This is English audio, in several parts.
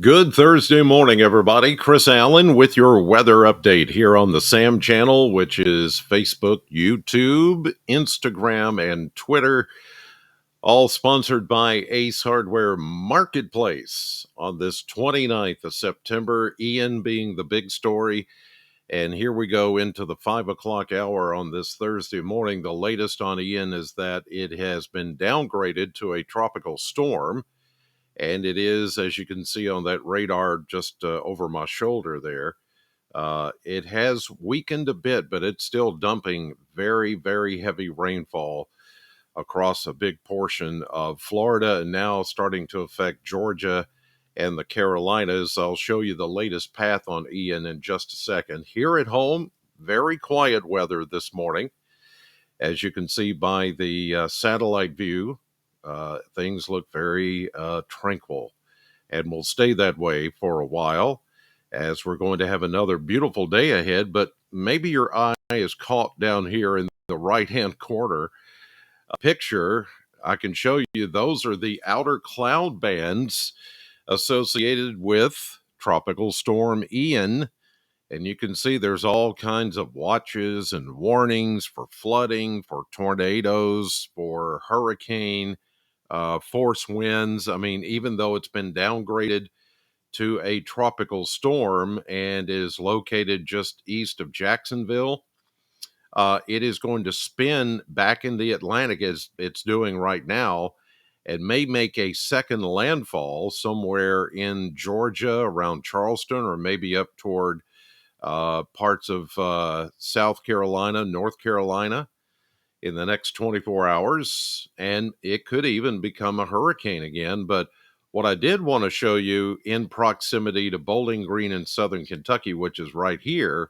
Good Thursday morning, everybody. Chris Allen with your weather update here on the SAM channel, which is Facebook, YouTube, Instagram, and Twitter, all sponsored by Ace Hardware Marketplace on this 29th of September, Ian being the big story. And here we go into the 5 o'clock hour on this Thursday morning. The latest on Ian is that it has been downgraded to a tropical storm. And it is, as you can see on that radar just over my shoulder there, it has weakened a bit, but it's still dumping very, very heavy rainfall across a big portion of Florida and now starting to affect Georgia and the Carolinas. I'll show you the latest path on Ian in just a second. Here at home, very quiet weather this morning. As you can see by the satellite view, things look very tranquil and will stay that way for a while as we're going to have another beautiful day ahead. But maybe your eye is caught down here in the right-hand corner. A picture I can show you, those are the outer cloud bands associated with Tropical Storm Ian. And you can see there's all kinds of watches and warnings for flooding, for tornadoes, for hurricane, force winds. I mean, even though it's been downgraded to a tropical storm and is located just east of Jacksonville, it is going to spin back in the Atlantic as it's doing right now and may make a second landfall somewhere in Georgia around Charleston or maybe up toward parts of South Carolina, North Carolina in the next 24 hours, and it could even become a hurricane again. But what I did want to show you in proximity to Bowling Green in southern Kentucky, which is right here,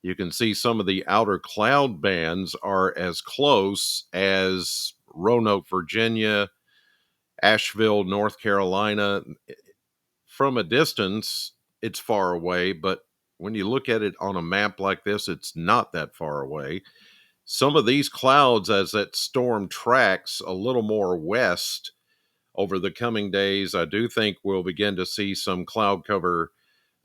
you can see some of the outer cloud bands are as close as Roanoke, Virginia, Asheville, North Carolina. From a distance, it's far away, but when you look at it on a map like this, it's not that far away. Some of these clouds, as that storm tracks a little more west over the coming days, I do think we'll begin to see some cloud cover,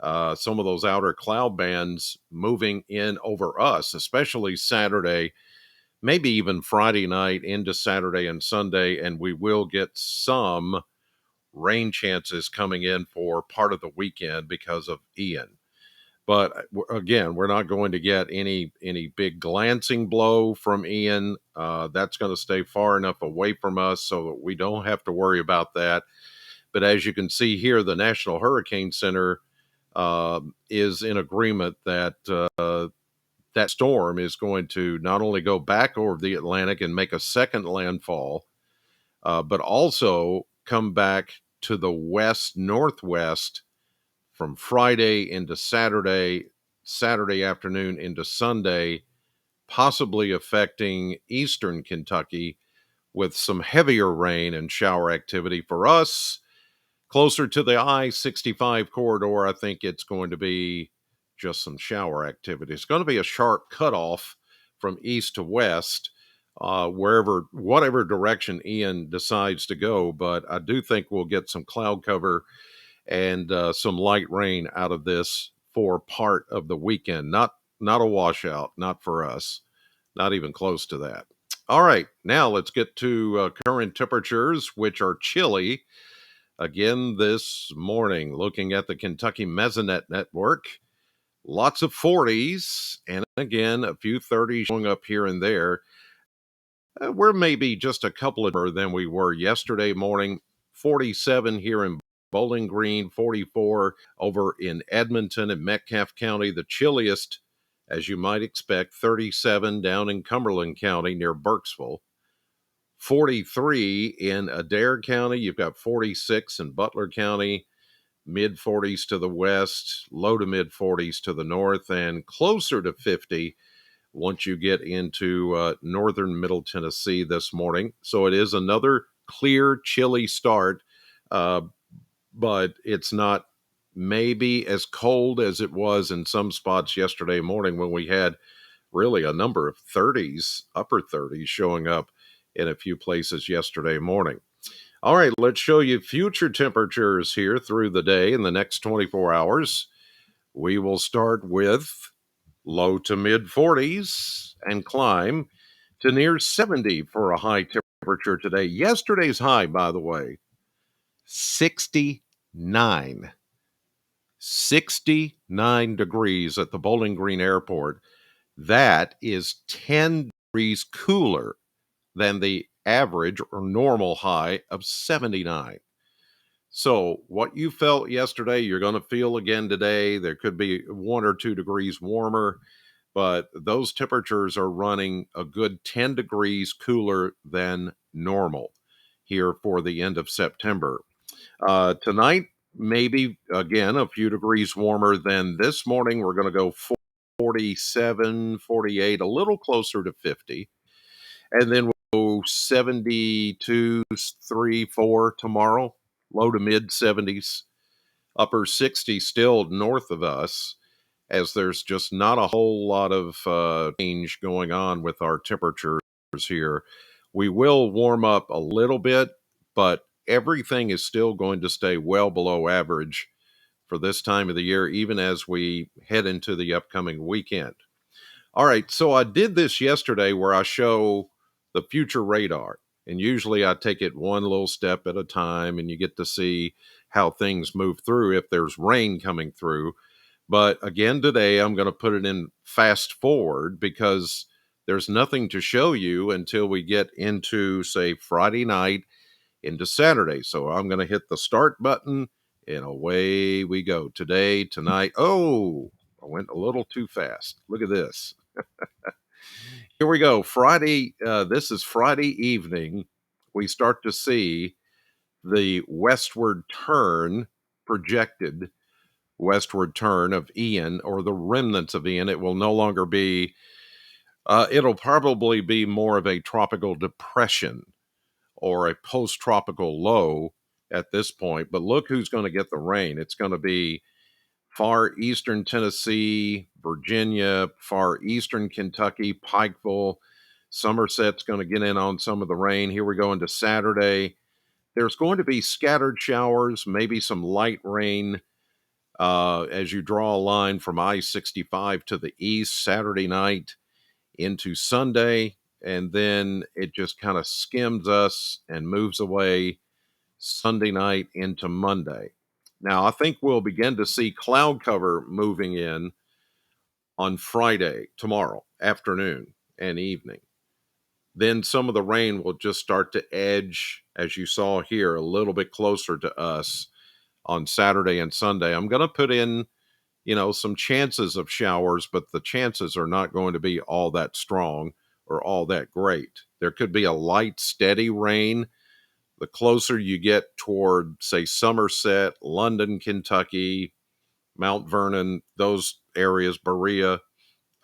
some of those outer cloud bands moving in over us, especially Saturday, maybe even Friday night into Saturday and Sunday, and we will get some rain chances coming in for part of the weekend because of Ian. But again, we're not going to get any big glancing blow from Ian. That's going to stay far enough away from us so that we don't have to worry about that. But as you can see here, the National Hurricane Center is in agreement that that storm is going to not only go back over the Atlantic and make a second landfall, but also come back to the west northwest from Friday into Saturday, Saturday afternoon into Sunday, possibly affecting eastern Kentucky with some heavier rain and shower activity. For us, closer to the I-65 corridor, I think it's going to be just some shower activity. It's going to be a sharp cutoff from east to west, whatever direction Ian decides to go. But I do think we'll get some cloud cover and some light rain out of this for part of the weekend. Not a washout, not for us, not even close to that. All right, now let's get to current temperatures, which are chilly again this morning. Looking at the Kentucky Mesonet network, lots of 40s, and again, a few 30s showing up here and there. We're maybe just a couple of more than we were yesterday morning. 47 here in Bowling Green, 44 over in Edmonton and Metcalfe County, the chilliest, as you might expect, 37 down in Cumberland County near Burkesville, 43 in Adair County, you've got 46 in Butler County, mid 40s to the west, low to mid 40s to the north, and closer to 50 once you get into northern Middle Tennessee this morning. So it is another clear, chilly start. But it's not maybe as cold as it was in some spots yesterday morning when we had really a number of 30s, upper 30s showing up in a few places yesterday morning. All right, let's show you future temperatures here through the day in the next 24 hours. We will start with low to mid 40s and climb to near 70 for a high temperature today. Yesterday's high, by the way, 69. 69 degrees at the Bowling Green Airport. That is 10 degrees cooler than the average or normal high of 79. So, what you felt yesterday, you're going to feel again today. There could be 1 or 2 degrees warmer, but those temperatures are running a good 10 degrees cooler than normal here for the end of September. Tonight, maybe again a few degrees warmer than this morning. We're going to go 47, 48, a little closer to 50. And then we'll go 72, 3, 4 tomorrow, low to mid 70s, upper 60s still north of us, as there's just not a whole lot of change going on with our temperatures here. We will warm up a little bit, but everything is still going to stay well below average for this time of the year, even as we head into the upcoming weekend. All right, so I did this yesterday where I show the future radar, and usually I take it one little step at a time, and you get to see how things move through if there's rain coming through. But again, today I'm going to put it in fast forward because there's nothing to show you until we get into, say, Friday night into Saturday. So I'm going to hit the start button and away we go. Today, tonight. Oh, I went a little too fast. Look at this. Here we go. Friday. This is Friday evening. We start to see the westward turn projected westward turn of Ian or the remnants of Ian. It will no longer be, it'll probably be more of a tropical depression or a post tropical low at this point. But look who's going to get the rain. It's going to be far eastern Tennessee, Virginia, far eastern Kentucky, Pikeville. Somerset's going to get in on some of the rain. Here we go into Saturday. There's going to be scattered showers, maybe some light rain as you draw a line from I 65 to the east Saturday night into Sunday. And then it just kind of skims us and moves away Sunday night into Monday. Now, I think we'll begin to see cloud cover moving in on Friday, tomorrow afternoon and evening. Then some of the rain will just start to edge, as you saw here, a little bit closer to us on Saturday and Sunday. I'm going to put in, some chances of showers, but the chances are not going to be all that strong or all that great. There could be a light, steady rain. The closer you get toward, say, Somerset, London, Kentucky, Mount Vernon, those areas, Berea.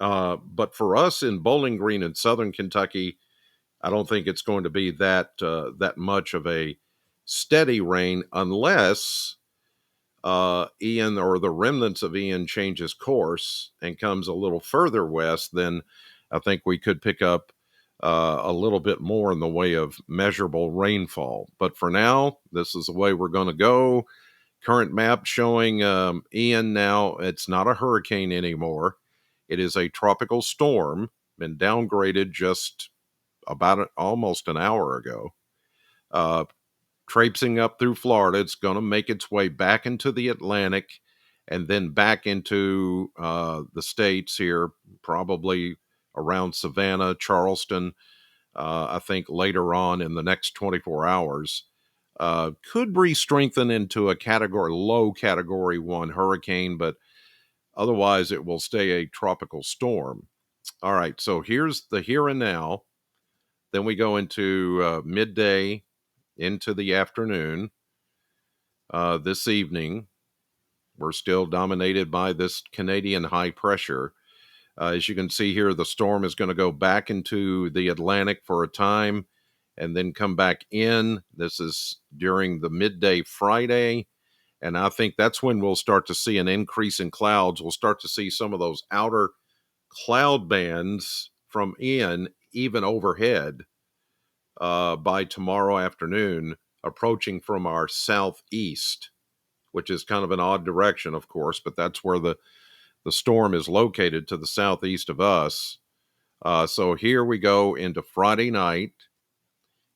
But for us in Bowling Green in southern Kentucky, I don't think it's going to be that much of a steady rain unless Ian or the remnants of Ian changes course and comes a little further west. Then I think we could pick up a little bit more in the way of measurable rainfall. But for now, this is the way we're going to go. Current map showing Ian now, it's not a hurricane anymore. It is a tropical storm, been downgraded just about almost an hour ago. Uh, Traipsing up through Florida. It's going to make its way back into the Atlantic and then back into the states here, probably around Savannah, Charleston. I think later on in the next 24 hours. Could re-strengthen into a low category 1 hurricane, but otherwise it will stay a tropical storm. All right, so here's the here and now. Then we go into midday into the afternoon. This evening, we're still dominated by this Canadian high pressure. As you can see here, the storm is going to go back into the Atlantic for a time and then come back in. This is during the midday Friday. And I think that's when we'll start to see an increase in clouds. We'll start to see some of those outer cloud bands from Ian even overhead by tomorrow afternoon. approaching from our southeast, which is kind of an odd direction, of course, but that's where the storm is located, to the southeast of us. So here we go into Friday night.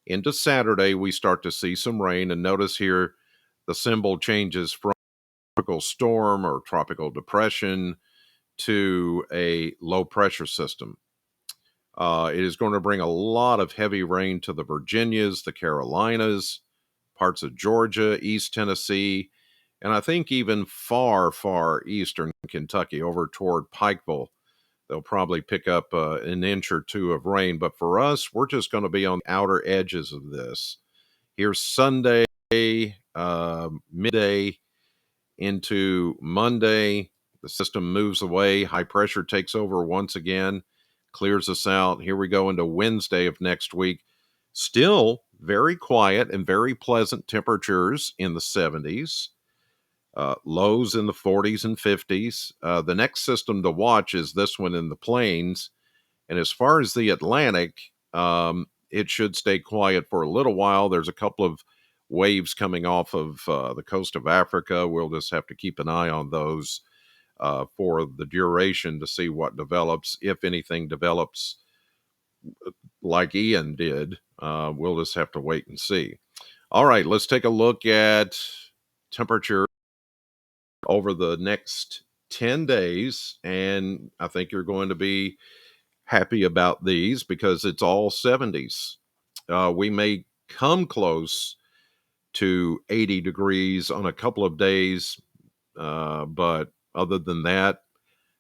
Into Saturday, we start to see some rain. And notice here the symbol changes from tropical storm or tropical depression to a low pressure system. It is going to bring a lot of heavy rain to the Virginias, the Carolinas, parts of Georgia, East Tennessee, and I think even far, far eastern Kentucky over toward Pikeville. They'll probably pick up an inch or two of rain. But for us, we're just going to be on the outer edges of this. Here's Sunday, midday into Monday. The system moves away. High pressure takes over once again, clears us out. Here we go into Wednesday of next week. Still very quiet and very pleasant temperatures in the 70s. Lows in the 40s and 50s. The next system to watch is this one in the plains. And as far as the Atlantic, it should stay quiet for a little while. There's a couple of waves coming off of the coast of Africa. We'll just have to keep an eye on those for the duration to see what develops. If anything develops like Ian did, we'll just have to wait and see. All right, let's take a look at temperature over the next 10 days. And I think you're going to be happy about these because it's all 70s. We may come close to 80 degrees on a couple of days, but other than that,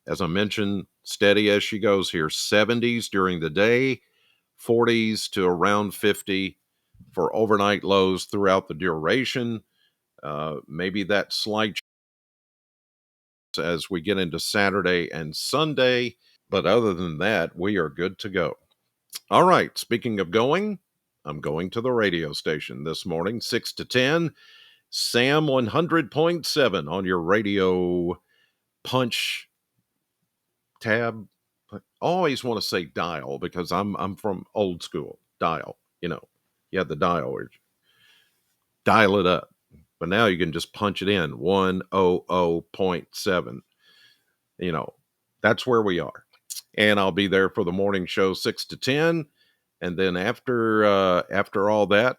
as I mentioned, steady as she goes here. 70s during the day, 40s to around 50 for overnight lows throughout the duration. Maybe that slight as we get into Saturday and Sunday. But other than that, we are good to go. All right. Speaking of going, I'm going to the radio station this morning, 6 to 10, Sam 100.7 on your radio punch tab. I always want to say dial because I'm from old school. Dial, you had the dial where you dial it up. But now you can just punch it in 100.7. That's where we are. And I'll be there for the morning show 6 to 10. And then after all that,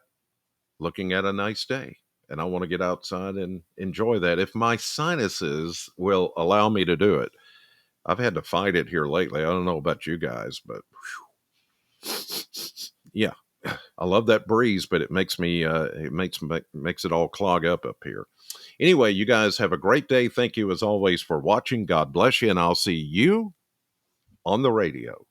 looking at a nice day. And I want to get outside and enjoy that if my sinuses will allow me to do it. I've had to fight it here lately. I don't know about you guys, but yeah, I love that breeze, but it makes me makes it all clog up here. Anyway, you guys have a great day. Thank you as always for watching. God bless you, and I'll see you on the radio.